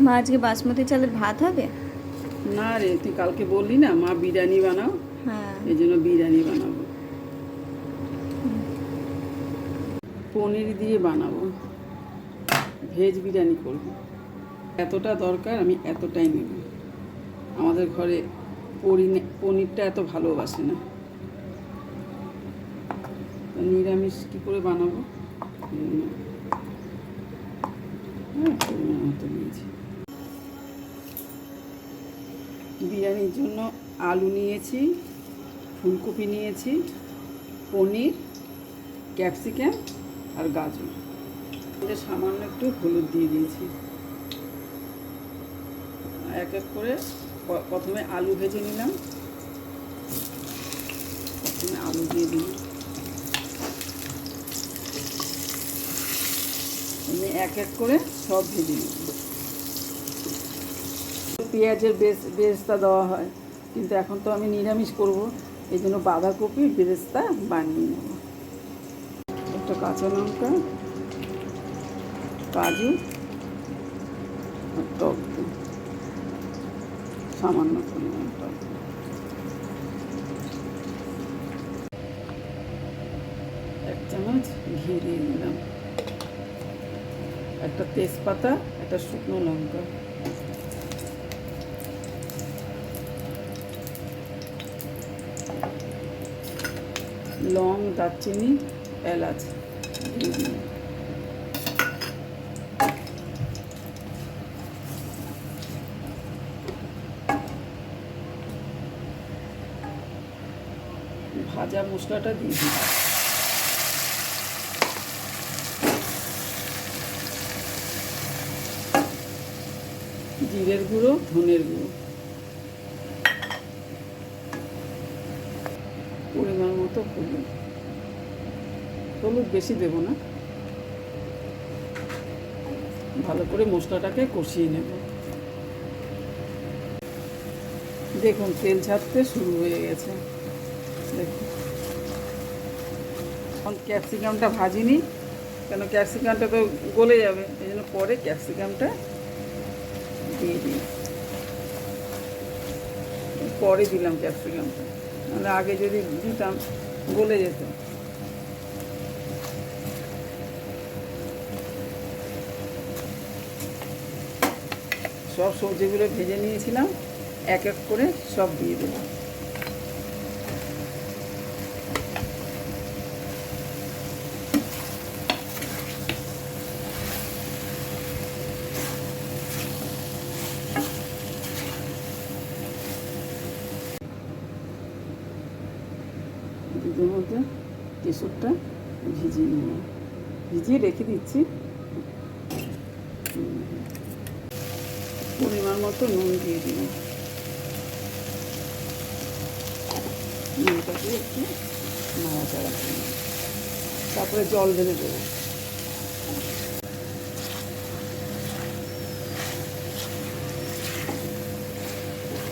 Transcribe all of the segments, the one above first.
মা আজকে বাসমতি চালের ভাত হবে? না রে, তুই কালকে বললি না মা বিরিয়ানি বানাও, হ্যাঁ। এই জন্য বিরিয়ানি বানাবো। পনির দিয়ে বানাবো, ভেজ বিরিয়ানি করবো। এতটা দরকার, আমি এতটাই নেব। আমাদের ঘরে পনিরটা এত ভালোবাসে না, নিরামিষ কী করে বানাবো। পরিমাণ মতো নিয়েছি। বিরিয়ানির জন্য আলু নিয়েছি, ফুলকপি নিয়েছি, পনির, ক্যাপসিকাম আর গাজর। এটা সামান্য একটু হলুদ দিয়ে দিয়েছি। এক এক করে প্রথমে আলু ভেজে নিলাম। প্রথমে আলু দিয়ে দিই, এক এক করে সব ভেজে নিলাম। পেঁয়াজের বেরেস্তা দেওয়া হয়, কিন্তু এখন তো আমি নিরামিষ করব, এই জন্য বাঁধাকপি বেরেস্তা বানিয়ে নেব। একটা কাঁচা লঙ্কা, কাজু আর টক দই, সামান্য পরিমাণ টক দই। এক চামচ ঘি দিয়ে দিলাম, একটা তেজপাতা, একটা শুকনো লঙ্কা, লং, দারচিনি, এলাচ দিয়ে দিলাম। ভাজা মশলাটা দিয়ে দিলাম। জিরের গুঁড়ো, ধনের গুঁড়ো, পরিমাণ মতো হলুদ। হলুদ বেশি দেব না, ভালো করে মশলাটাকে কষিয়ে নেব। দেখুন তেল ছাড়তে শুরু হয়ে গেছে। দেখুন, এখন ক্যাপসিকামটা ভাজিনি, কেন ক্যাপসিকামটা তো গলে যাবে, এই জন্য পরে ক্যাপসিকামটা দিয়ে দিই। পরে দিলাম ক্যাপসিকামটা, নাহলে আগে যদি দিতাম গলে যেত। সব সবজিগুলো ভেজে নিয়েছিলাম, এক এক করে সব দিয়ে দিলাম। দুধের মধ্যে কেশরটা ভিজিয়ে নিলাম, ভিজিয়ে রেখে দিচ্ছি। পরিমাণ মতো নুন দিয়ে দিলাম। নুনটাকে একটু নাড়াচাড়া করে তারপরে জল ঢেলে দেবো।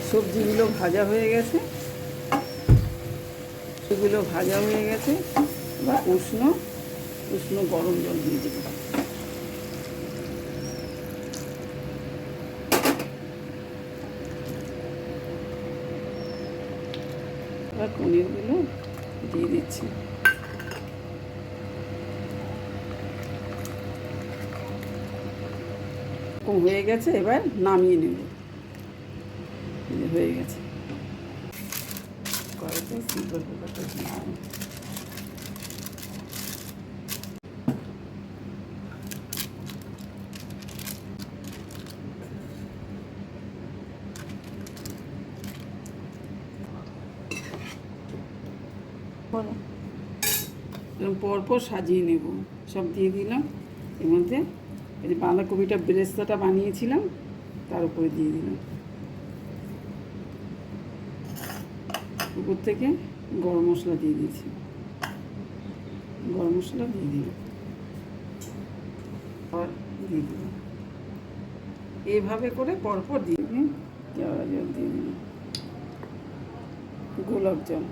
সবজিগুলো ভাজা হয়ে গেছে, সেগুলো ভাজা হয়ে গেছে। বা উষ্ণ উষ্ণ গরম জল দিয়ে দেবো। এবার পনিরগুলো দিয়ে দিচ্ছি। কম হয়ে গেছে, এবার নামিয়ে নেব। হয়ে গেছে, কড়াইতে সিলভার কুকারটা দিয়ে দিলাম। এরকম পরপর সাজিয়ে নেব। সব দিয়ে দিলাম এর মধ্যে। এই যে বাঁধাকপিটা বেরেস্তাটা বানিয়েছিলাম তার উপরে দিয়ে দিলাম। উপর থেকে গরম মশলা দিয়ে দিয়েছি, গরম মশলা দিয়ে দিলাম, আর দিয়ে দিলাম। এইভাবে করে পরপর দিয়ে দিন। কেওড়া জল দিয়ে দিলাম, গোলাপ জল,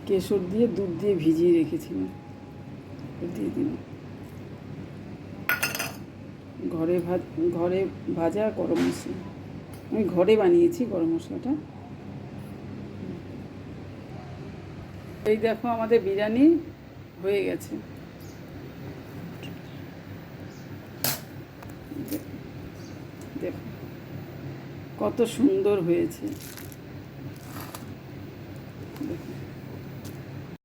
কেশর দিয়ে দুধ দিয়ে ভিজিয়ে রেখেছিলাম, দিয়ে দিলাম। ঘরে ভাজা গরম মশলা, আমি ঘরে বানিয়েছি গরম মশলাটা। এই দেখো আমাদের বিরিয়ানি হয়ে গেছে। দেখো কত সুন্দর হয়েছে। দেখো